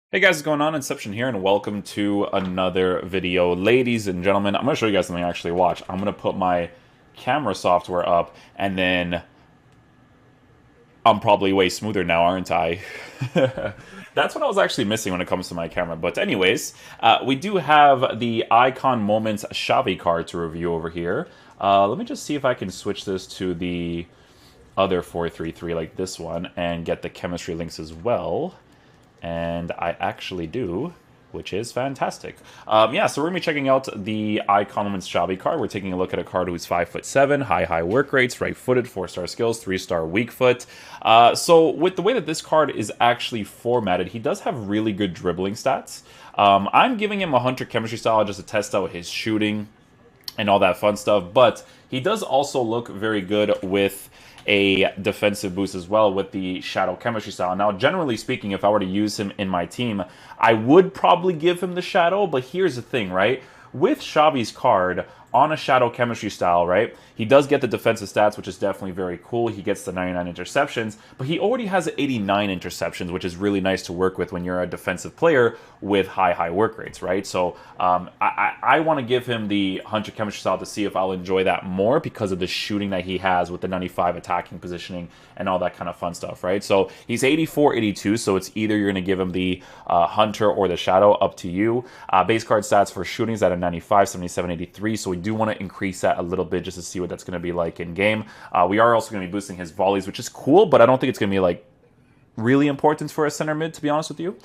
Hey guys, what's going on? Inception here, and welcome to another video. Ladies and gentlemen, I'm going to show you guys something I actually watch. I'm going to put my camera software up, and then I'm probably way smoother now, aren't I? That's what I was actually missing when it comes to my camera. But anyways, we do have the Icon Moments Xavi card to review over here. Let me just see if I can switch this to the other 433 like this one and get the chemistry links as well. And I actually do, which is fantastic. Yeah, so we're going to be checking out the Icon Moments Xavi card. We're taking a look at a card who's 5'7", high work rates, right-footed, 4-star skills, 3-star weak foot. So with the way that this card is actually formatted, he does have really good dribbling stats. I'm giving him a Hunter chemistry style just to test out his shooting and all that fun stuff, but he does also look very good with a defensive boost as well with the Shadow Chemistry style. Now, generally speaking, if I were to use him in my team, I would probably give him the Shadow, but here's the thing, right? With Xavi's card, on a Shadow Chemistry style, right, he does get the defensive stats, which is definitely very cool. He gets the 99 interceptions, but he already has 89 interceptions, which is really nice to work with when you're a defensive player with high work rates, right? So I want to give him the Hunter Chemistry style to see if I'll enjoy that more because of the shooting that he has with the 95 attacking positioning and all that kind of fun stuff, right? So he's 84, 82, so it's either you're going to give him the Hunter or the Shadow, up to you. Base card stats for shooting is at a 95, 77, 83, so we do want to increase that a little bit just to see what that's going to be like in game. We are also going to be boosting his volleys, which is cool, but I don't think it's going to be like really important for a center mid, to be honest with you.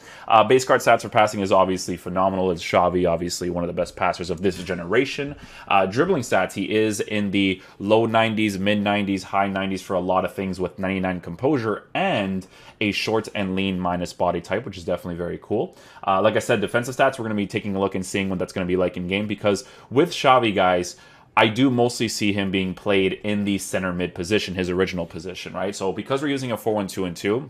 Base card stats for passing is obviously phenomenal. It's Xavi, obviously one of the best passers of this generation. Dribbling stats, he is in the low 90s, mid 90s, high 90s for a lot of things with 99 composure and a short and lean minus body type, which is definitely very cool. Like I said, defensive stats, we're going to be taking a look and seeing what that's going to be like in game, because with Xavi, guys, I do mostly see him being played in the center mid position, his original position, right? So because we're using a 4-1-2-2,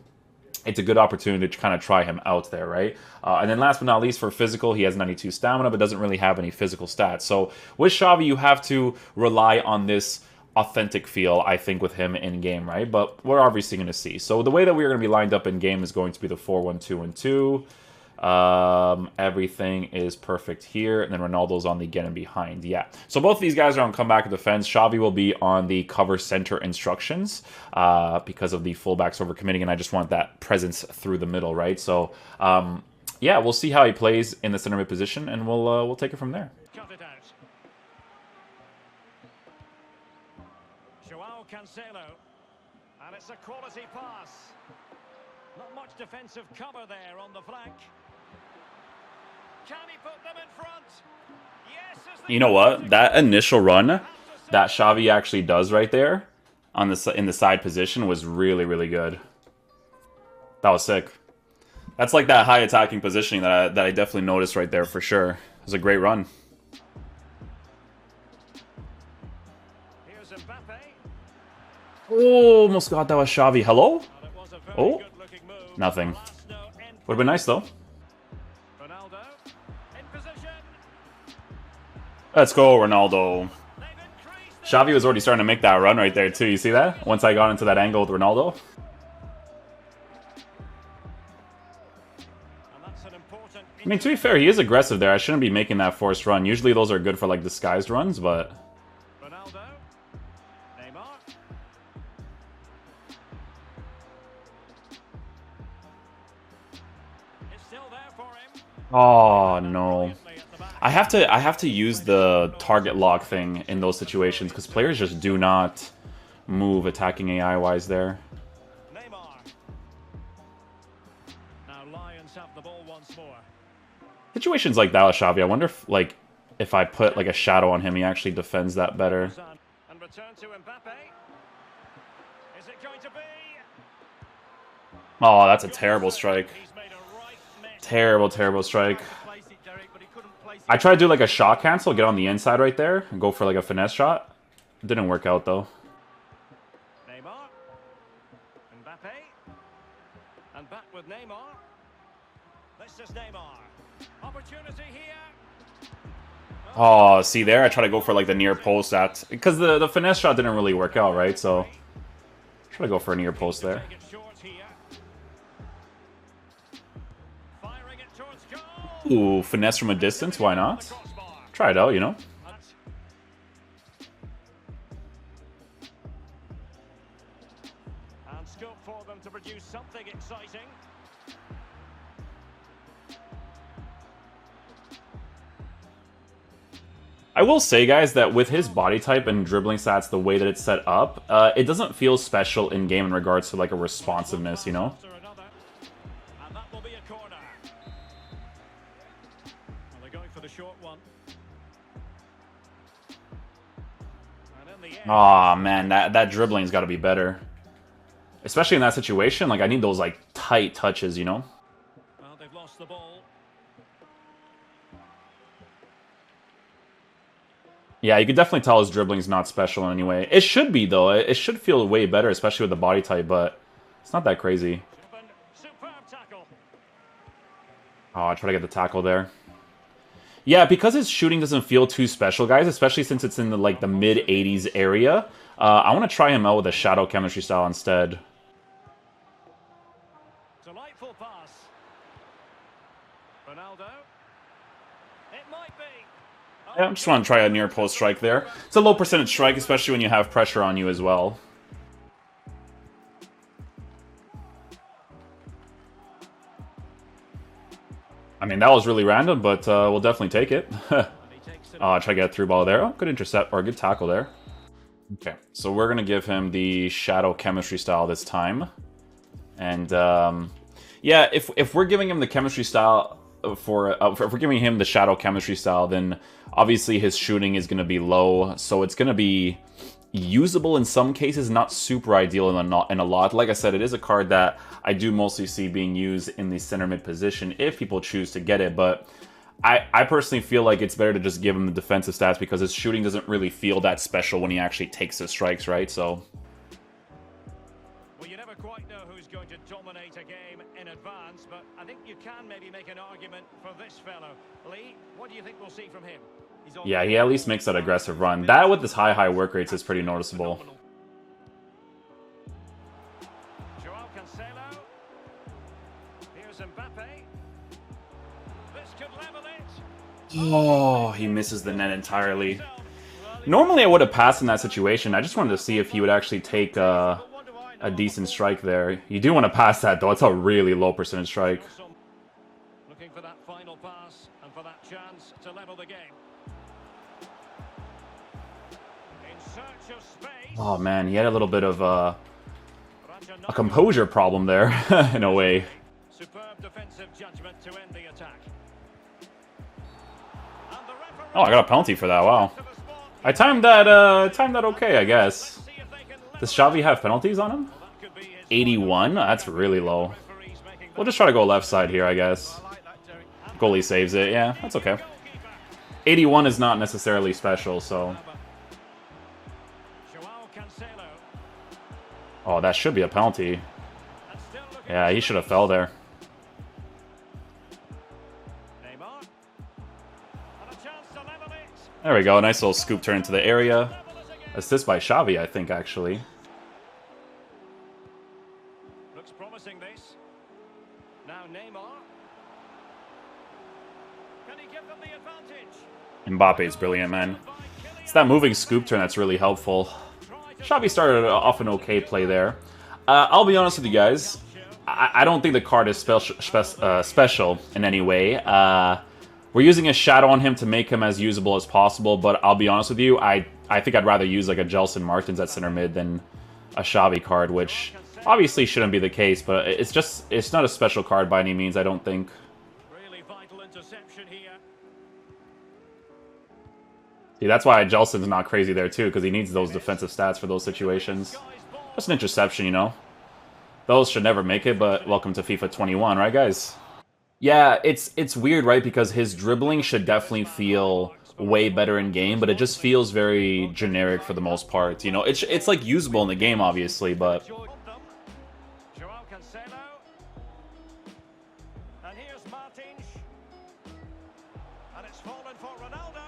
it's a good opportunity to kind of try him out there, right? And then last but not least, for physical, he has 92 stamina, but doesn't really have any physical stats. So with Xavi, you have to rely on this authentic feel, I think, with him in game, right? But we're obviously going to see. So the way that we're going to be lined up in game is going to be the 4-1-2-2. Everything is perfect here, and then Ronaldo's on the get and behind. Yeah, so both of these guys are on comeback defense. Xavi will be on the cover center instructions because of the fullbacks overcommitting, and I just want that presence through the middle, right? So yeah, we'll see how he plays in the center mid position, and we'll take it from there. Cancelo, and it's a quality pass. Not much defensive cover there on the flank. Can he put them in front? Yes. You know what? That initial run that Xavi actually does right there on the in the side position was really good. That was sick. That's like that high attacking positioning that I definitely noticed right there for sure. It was a great run. Here's Mbappe. Oh, almost got that was Xavi. Hello? Oh, nothing. Would have been nice though. Let's go, Ronaldo. Xavi was already starting to make that run right there too. You see that? Once I got into that angle with Ronaldo. I mean, to be fair, he is aggressive there. I shouldn't be making that forced run. Usually those are good for like disguised runs, but... Oh no. I have to use the target lock thing in those situations because players just do not move attacking AI wise there. Situations like that with Xavi, I wonder if I put like a shadow on him, he actually defends that better. Oh, that's a terrible strike. Terrible strike. I tried to do like a shot cancel, get on the inside right there, and go for like a finesse shot. It didn't work out though. Mbappe. And back with Neymar. This is Neymar. Opportunity here. Oh, see there? I try to go for like the near post at because the finesse shot didn't really work out, right? So try to go for a near post there. Firing it Back towards goal. Ooh, finesse from a distance, why not? Try it out, you know? And scope for them to produce something exciting. I will say, guys, that with his body type and dribbling stats, the way that it's set up, it doesn't feel special in-game in regards to, like, a responsiveness, you know? And that will be a corner. Well, they're going for the short one. And in the end, Aw, man, that dribbling's got to be better. Especially in that situation, like, I need those, like, tight touches, you know? well, they've lost the ball. Yeah, you can definitely tell his dribbling's not special in any way. It should be, though. It should feel way better, especially with the body type, but it's not that crazy. Superb tackle. Oh, I try to get the tackle there. Yeah, because his shooting doesn't feel too special, guys, especially since it's in the, like, the mid-80s area, I want to try him out with a shadow chemistry style instead. Delightful pass. Ronaldo. It might be. Yeah, I just want to try a near post strike there. It's a low percentage strike, especially when you have pressure on you as well. I mean, that was really random, but we'll definitely take it. Try to get a through ball there. Oh, good intercept, or a good tackle there. Okay, so we're going to give him the shadow chemistry style this time. And, yeah, if we're giving him the chemistry style... if we're giving him the shadow chemistry style, then obviously his shooting is going to be low, so it's going to be usable in some cases, not super ideal in a lot. Like I said, it is a card that I do mostly see being used in the center mid position if people choose to get it, but I personally feel like it's better to just give him the defensive stats because his shooting doesn't really feel that special when he actually takes his strikes, right? So... Well, you never quite know who's going to dominate a game in advance, but I think you can maybe make an argument for this fellow. Lee, what do you think we'll see from him? Yeah, he at least makes that aggressive run. That with his high work rates is pretty noticeable. Joao Cancelo. Here's Mbappe. This could level it. Oh, he misses the net entirely. Normally I would have passed in that situation. I just wanted to see if he would actually take a decent strike there. You do want to pass that, though. It's a really low percentage strike. Looking for that final pass and for that chance to level the game. In search of space. Oh, man, he had a little bit of a composure problem there, in a way. Superb defensive judgment to end the attack. Oh, I got a penalty for that. Wow. I timed that okay, I guess. Does Xavi have penalties on him? 81? That's really low. We'll just try to go left side here, I guess. Goalie saves it. Yeah, that's okay. 81 is not necessarily special, so... Oh, that should be a penalty. Yeah, he should have fell there. There we go. Nice little scoop turn into the area. Assist by Xavi, I think, actually. Looks promising, this. Now Neymar. Can he give them the advantage? Mbappe's brilliant, man. It's that moving scoop turn that's really helpful. Xavi started off an okay play there. I'll be honest with you guys. I don't think the card is special in any way. We're using a shadow on him to make him as usable as possible, but I'll be honest with you, I think I'd rather use like a Gelson Martins at center mid than a Xavi card, which obviously shouldn't be the case, but it's not a special card by any means, I don't think. Really vital interception here. See, that's why Gelson's not crazy there too, because he needs those defensive stats for those situations. Just an interception, you know. Those should never make it, but welcome to FIFA 21, right guys? Yeah, it's weird, right? Because his dribbling should definitely feel way better in game, but it just feels very generic for the most part. You know, it's like usable in the game, obviously, but Joao Cancelo. And here's Martins. And it's fallen for Ronaldo.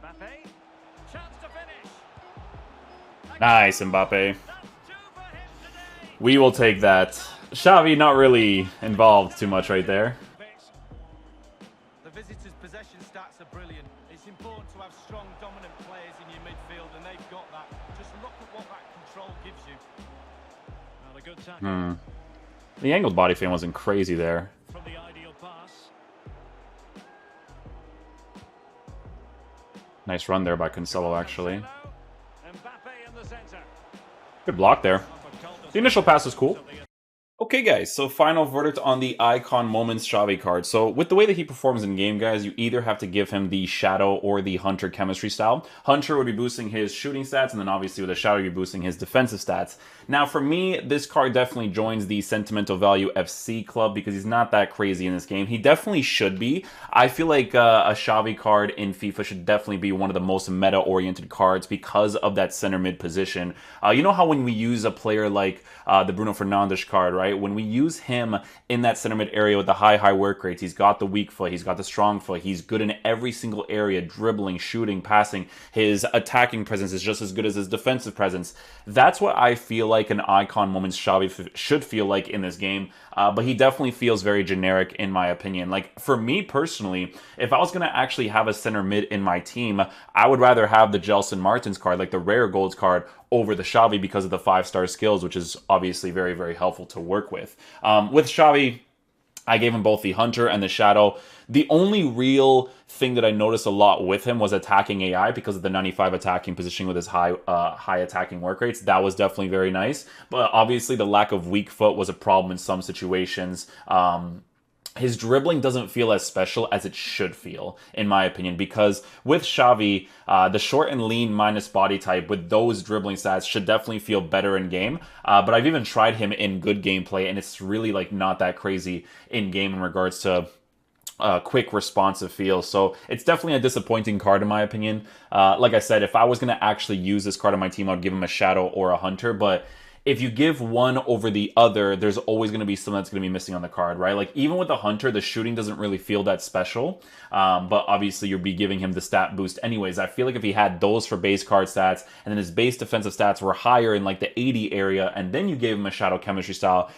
Mbappe. Chance to finish. nice, Mbappe. We will take that. Xavi not really involved too much right there. The visitors' possession stats are brilliant. It's important to have strong, dominant players in your midfield, and they've got that. Just look at what that control gives you. Well, a good tackle. The angled body fan wasn't crazy there. From the ideal pass. Nice run there by Cancelo, actually. Mbappe in the center. Good block there. The initial pass was cool. Okay, guys, so final verdict on the Icon Moments Xavi card. So with the way that he performs in game, guys, you either have to give him the Shadow or the Hunter chemistry style. Hunter would be boosting his shooting stats, and then obviously with the Shadow, you're boosting his defensive stats. Now, for me, this card definitely joins the Sentimental Value FC club because he's not that crazy in this game. He definitely should be. I feel like a Xavi card in FIFA should definitely be one of the most meta-oriented cards because of that center mid position. You know how when we use a player like the Bruno Fernandes card, right? When we use him in that center mid area with the high work rates, he's got the weak foot, he's got the strong foot, he's good in every single area, dribbling, shooting, passing. His attacking presence is just as good as his defensive presence. That's what I feel like an Icon Moments Xavi should feel like in this game, but he definitely feels very generic in my opinion. Like, for me personally, if I was going to actually have a center mid in my team, I would rather have the Gelson Martins card, like the rare golds card, over the Xavi because of the 5-star skills, which is obviously very helpful to work with. With Xavi, I gave him both the Hunter and the Shadow. The only real thing that I noticed a lot with him was attacking AI because of the 95 attacking positioning with his high attacking work rates. That was definitely very nice. But obviously the lack of weak foot was a problem in some situations. His dribbling doesn't feel as special as it should feel, in my opinion, because with Xavi, the short and lean minus body type with those dribbling stats should definitely feel better in game. But I've even tried him in good gameplay, and it's really like not that crazy in game in regards to quick responsive feel. So it's definitely a disappointing card in my opinion. Like I said, if I was going to actually use this card on my team, I'd give him a Shadow or a Hunter, but if you give one over the other, there's always going to be something that's going to be missing on the card, right? Like, even with the Hunter, the shooting doesn't really feel that special, but obviously you'll be giving him the stat boost anyways. I feel like if he had those for base card stats, and then his base defensive stats were higher in like the 80 area, and then you gave him a Shadow chemistry style,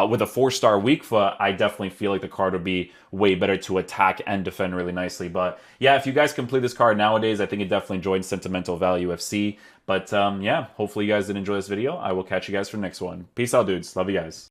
with a 4-star weak foot, I definitely feel like the card would be way better to attack and defend really nicely. But yeah, if you guys complete this card nowadays, I think it definitely joins Sentimental Value FC. But yeah, hopefully you guys did enjoy this video. I will catch you guys for the next one. Peace out, dudes. Love you guys.